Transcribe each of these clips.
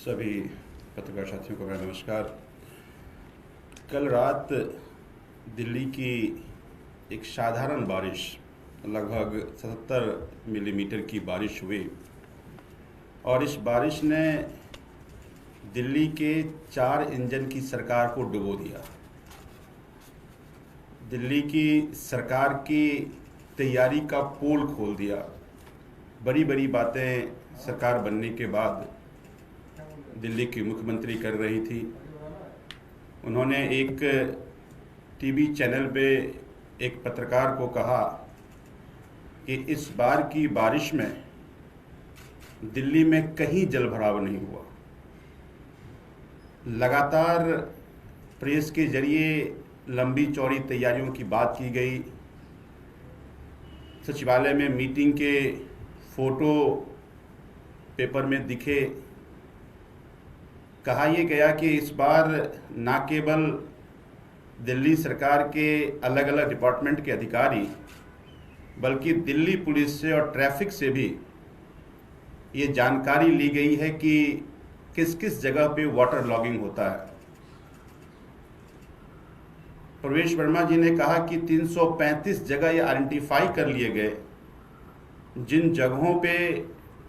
सभी पत्रकार साथियों को मेरा नमस्कार। कल रात दिल्ली की एक साधारण बारिश, लगभग 77 मिलीमीटर की बारिश हुई और इस बारिश ने दिल्ली के 4 इंजन की सरकार को डुबो दिया। दिल्ली की सरकार की तैयारी का पोल खोल दिया। बड़ी बड़ी बातें सरकार बनने के बाद दिल्ली की मुख्यमंत्री कर रही थी। उन्होंने एक टीवी चैनल पे एक पत्रकार को कहा कि इस बार की बारिश में दिल्ली में कहीं जलभराव नहीं हुआ। लगातार प्रेस के जरिए लंबी चौड़ी तैयारियों की बात की गई। सचिवालय में मीटिंग के फोटो पेपर में दिखे। कहा यह गया कि इस बार न केवल दिल्ली सरकार के अलग अलग डिपार्टमेंट के अधिकारी बल्कि दिल्ली पुलिस से और ट्रैफिक से भी ये जानकारी ली गई है कि किस किस जगह पे वाटर लॉगिंग होता है। प्रवेश वर्मा जी ने कहा कि 335 जगह ये आइडेंटिफाई कर लिए गए जिन जगहों पे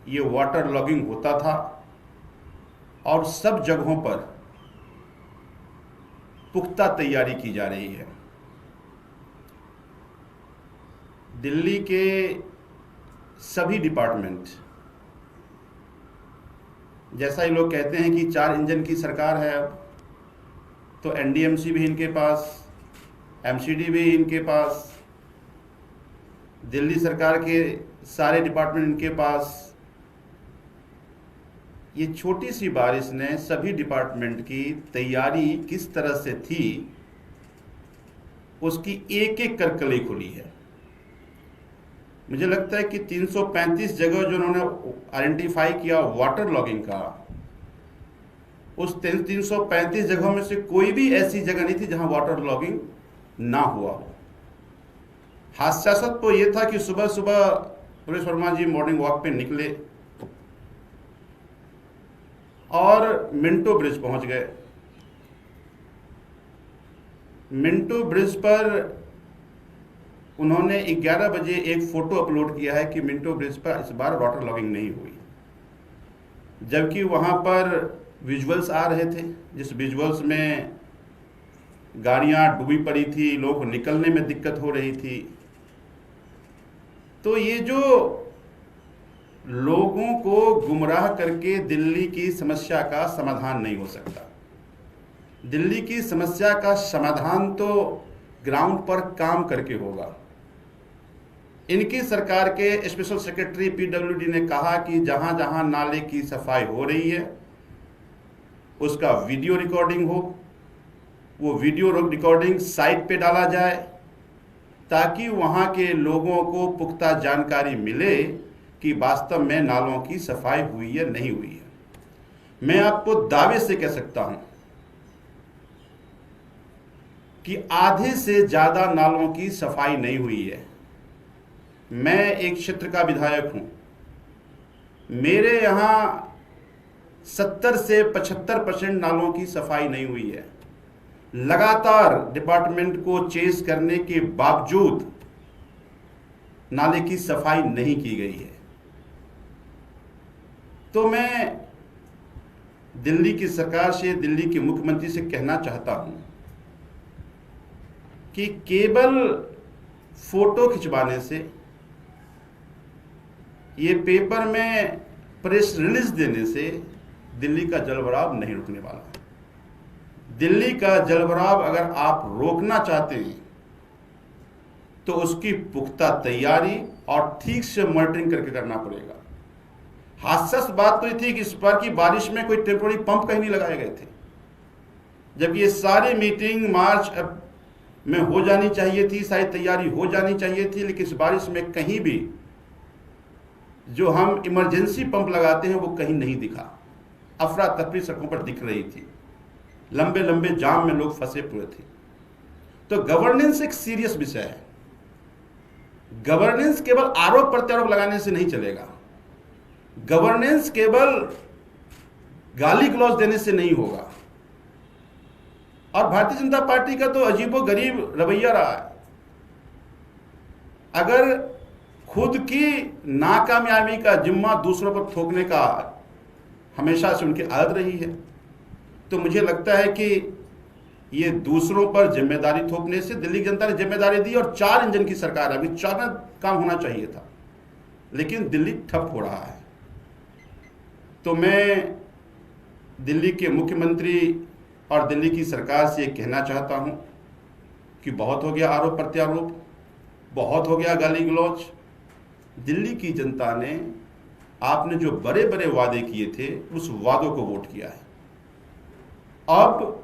ये वाटर लॉगिंग होता था और सब जगहों पर पुख्ता तैयारी की जा रही है। दिल्ली के सभी डिपार्टमेंट, जैसा ये लोग कहते हैं कि 4 इंजन की सरकार है अब, तो एनडीएमसी भी इनके पास, एमसीडी भी इनके पास, दिल्ली सरकार के सारे डिपार्टमेंट इनके पास। ये छोटी सी बारिश ने सभी डिपार्टमेंट की तैयारी किस तरह से थी उसकी एक एक कर कली खुली है। मुझे लगता है कि 335 जगह जो उन्होंने आइडेंटिफाई किया वाटर लॉगिंग का, उस 335 जगहों में से कोई भी ऐसी जगह नहीं थी जहां वाटर लॉगिंग ना हुआ हो। हास्यास्पद तो ये था कि सुबह सुबह प्रवेश वर्मा जी मॉर्निंग वॉक पे निकले और मिंटो ब्रिज पहुंच गए। मिंटो ब्रिज पर उन्होंने 11 बजे एक फोटो अपलोड किया है कि मिंटो ब्रिज पर इस बार वाटर लॉगिंग नहीं हुई, जबकि वहां पर विजुअल्स आ रहे थे जिस विजुअल्स में गाड़ियां डूबी पड़ी थी, लोगों को निकलने में दिक्कत हो रही थी। तो ये जो लोगों को गुमराह करके दिल्ली की समस्या का समाधान नहीं हो सकता। दिल्ली की समस्या का समाधान तो ग्राउंड पर काम करके होगा। इनकी सरकार के स्पेशल सेक्रेटरी पीडब्ल्यूडी ने कहा कि जहां जहां नाले की सफाई हो रही है उसका वीडियो रिकॉर्डिंग हो, वो वीडियो रिकॉर्डिंग साइट पे डाला जाए ताकि वहां के लोगों को पुख्ता जानकारी मिले कि वास्तव में नालों की सफाई हुई है नहीं हुई है। मैं आपको दावे से कह सकता हूं कि आधे से ज्यादा नालों की सफाई नहीं हुई है। मैं एक क्षेत्र का विधायक हूं, मेरे यहां 70 से 75% नालों की सफाई नहीं हुई है। लगातार डिपार्टमेंट को चेस करने के बावजूद नाले की सफाई नहीं की गई है। तो मैं दिल्ली की सरकार से, दिल्ली के मुख्यमंत्री से कहना चाहता हूं कि केवल फोटो खिंचवाने से, ये पेपर में प्रेस रिलीज देने से दिल्ली का जलभराव नहीं रुकने वाला। दिल्ली का जलभराव अगर आप रोकना चाहते हैं तो उसकी पुख्ता तैयारी और ठीक से मॉनिटरिंग करके करना पड़ेगा। हास्यास्पद बात तो ये थी कि इस बार की बारिश में कोई टेम्पोररी पंप कहीं नहीं लगाए गए थे, जबकि ये सारी मीटिंग मार्च में हो जानी चाहिए थी, सारी तैयारी हो जानी चाहिए थी, लेकिन इस बारिश में कहीं भी जो हम इमरजेंसी पंप लगाते हैं वो कहीं नहीं दिखा। अफरा तफरी सड़कों पर दिख रही थी, लंबे लंबे जाम में लोग फंसे हुए थे। तो गवर्नेंस एक सीरियस विषय है। गवर्नेंस केवल आरोप प्रत्यारोप लगाने से नहीं चलेगा। गवर्नेंस केवल गाली गलौज देने से नहीं होगा। और भारतीय जनता पार्टी का तो अजीबोगरीब रवैया रहा है। अगर खुद की नाकामयाबी का जिम्मा दूसरों पर थोपने का हमेशा से उनकी आदत रही है, तो मुझे लगता है कि ये दूसरों पर जिम्मेदारी थोपने से दिल्ली की जनता ने जिम्मेदारी दी और 4 इंजन की सरकार है। अभी 4 में काम होना चाहिए था, लेकिन दिल्ली ठप हो रहा है। तो मैं दिल्ली के मुख्यमंत्री और दिल्ली की सरकार से ये कहना चाहता हूं कि बहुत हो गया आरोप प्रत्यारोप, बहुत हो गया गाली गलौज। दिल्ली की जनता ने आपने जो बड़े बड़े वादे किए थे उस वादों को वोट किया है। अब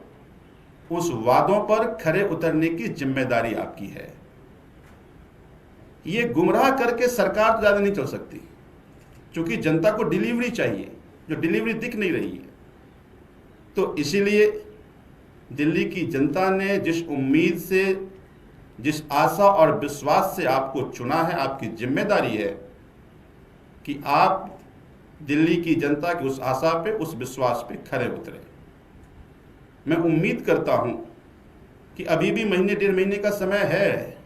उस वादों पर खरे उतरने की जिम्मेदारी आपकी है। ये गुमराह करके सरकार तो ज्यादा नहीं चल सकती, क्योंकि जनता को डिलीवरी चाहिए, जो डिलीवरी दिख नहीं रही है। तो इसीलिए दिल्ली की जनता ने जिस उम्मीद से, जिस आशा और विश्वास से आपको चुना है, आपकी जिम्मेदारी है कि आप दिल्ली की जनता की उस आशा पे, उस विश्वास पे खरे उतरे। मैं उम्मीद करता हूं कि अभी भी महीने 1.5 महीने का समय है।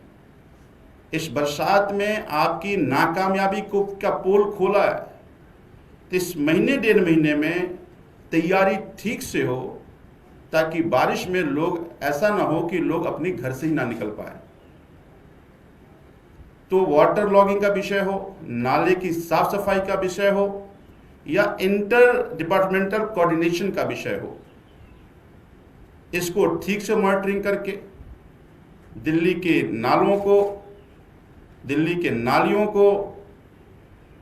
इस बरसात में आपकी नाकामयाबी को का पोल खोला है, तो इस महीने 1.5 महीने में तैयारी ठीक से हो, ताकि बारिश में लोग ऐसा ना हो कि लोग अपने घर से ही ना निकल पाए। तो वाटर लॉगिंग का विषय हो, नाले की साफ सफाई का विषय हो, या इंटर डिपार्टमेंटल कोऑर्डिनेशन का विषय हो, इसको ठीक से मॉनिटरिंग करके दिल्ली के नालों को, दिल्ली के नालियों को,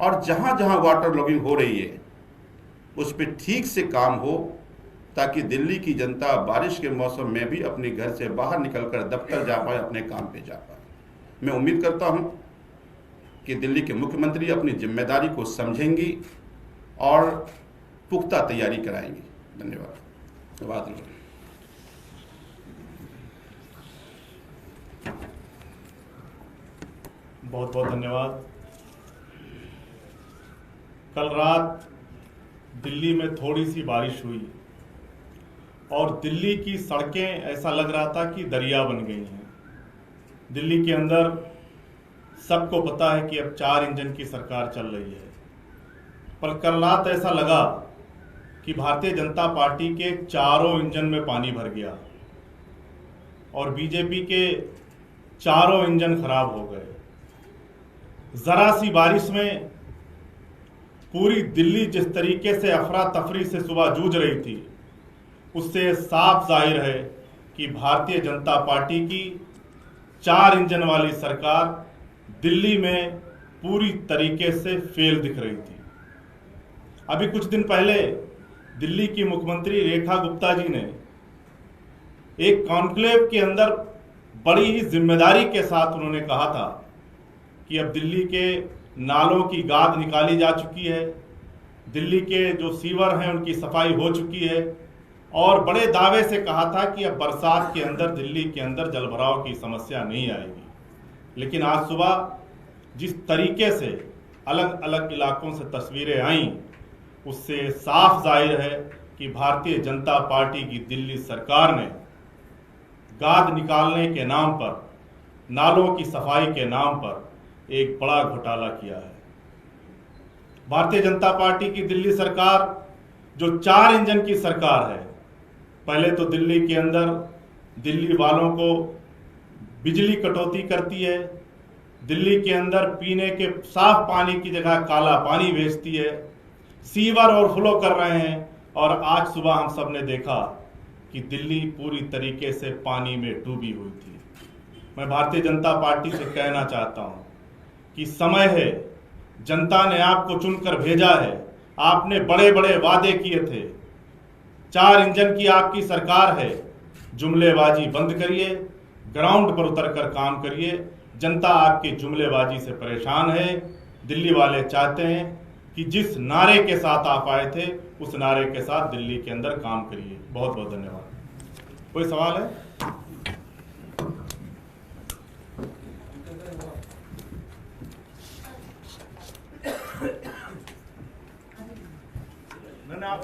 और जहां जहां वाटर लॉगिंग हो रही है उस पर ठीक से काम हो, ताकि दिल्ली की जनता बारिश के मौसम में भी अपने घर से बाहर निकलकर दफ्तर जा पाए, अपने काम पे जा पाए। मैं उम्मीद करता हूं कि दिल्ली के मुख्यमंत्री अपनी जिम्मेदारी को समझेंगी और पुख्ता तैयारी कराएंगी। धन्यवाद। बहुत बहुत धन्यवाद। कल रात दिल्ली में थोड़ी सी बारिश हुई और दिल्ली की सड़कें ऐसा लग रहा था कि दरिया बन गई हैं। दिल्ली के अंदर सबको पता है कि अब 4 इंजन की सरकार चल रही है, पर कल रात ऐसा लगा कि भारतीय जनता पार्टी के चारों इंजन में पानी भर गया और बीजेपी के चारों इंजन खराब हो गए। जरा सी बारिश में पूरी दिल्ली जिस तरीके से अफरा तफरी से सुबह जूझ रही थी, उससे साफ जाहिर है कि भारतीय जनता पार्टी की 4 इंजन वाली सरकार दिल्ली में पूरी तरीके से फेल दिख रही थी। अभी कुछ दिन पहले दिल्ली की मुख्यमंत्री रेखा गुप्ता जी ने एक कॉन्क्लेव के अंदर बड़ी ही जिम्मेदारी के साथ उन्होंने कहा था कि अब दिल्ली के नालों की गाद निकाली जा चुकी है, दिल्ली के जो सीवर हैं उनकी सफाई हो चुकी है, और बड़े दावे से कहा था कि अब बरसात के अंदर दिल्ली के अंदर जलभराव की समस्या नहीं आएगी। लेकिन आज सुबह जिस तरीके से अलग अलग इलाकों से तस्वीरें आईं, उससे साफ जाहिर है कि भारतीय जनता पार्टी की दिल्ली सरकार ने गाद निकालने के नाम पर, नालों की सफाई के नाम पर एक बड़ा घोटाला किया है। भारतीय जनता पार्टी की दिल्ली सरकार जो 4 इंजन की सरकार है, पहले तो दिल्ली के अंदर दिल्ली वालों को बिजली कटौती करती है, दिल्ली के अंदर पीने के साफ पानी की जगह काला पानी बेचती है, सीवर ओवरफ्लो कर रहे हैं, और आज सुबह हम सब ने देखा कि दिल्ली पूरी तरीके से पानी में डूबी हुई थी। मैं भारतीय जनता पार्टी से कहना चाहता हूं कि समय है, जनता ने आपको चुनकर भेजा है, आपने बड़े बड़े वादे किए थे, 4 इंजन की आपकी सरकार है, जुमलेबाजी बंद करिए, ग्राउंड पर उतरकर काम करिए। जनता आपकी जुमलेबाजी से परेशान है। दिल्ली वाले चाहते हैं कि जिस नारे के साथ आप आए थे उस नारे के साथ दिल्ली के अंदर काम करिए। बहुत बहुत धन्यवाद। कोई सवाल है? मैंने आप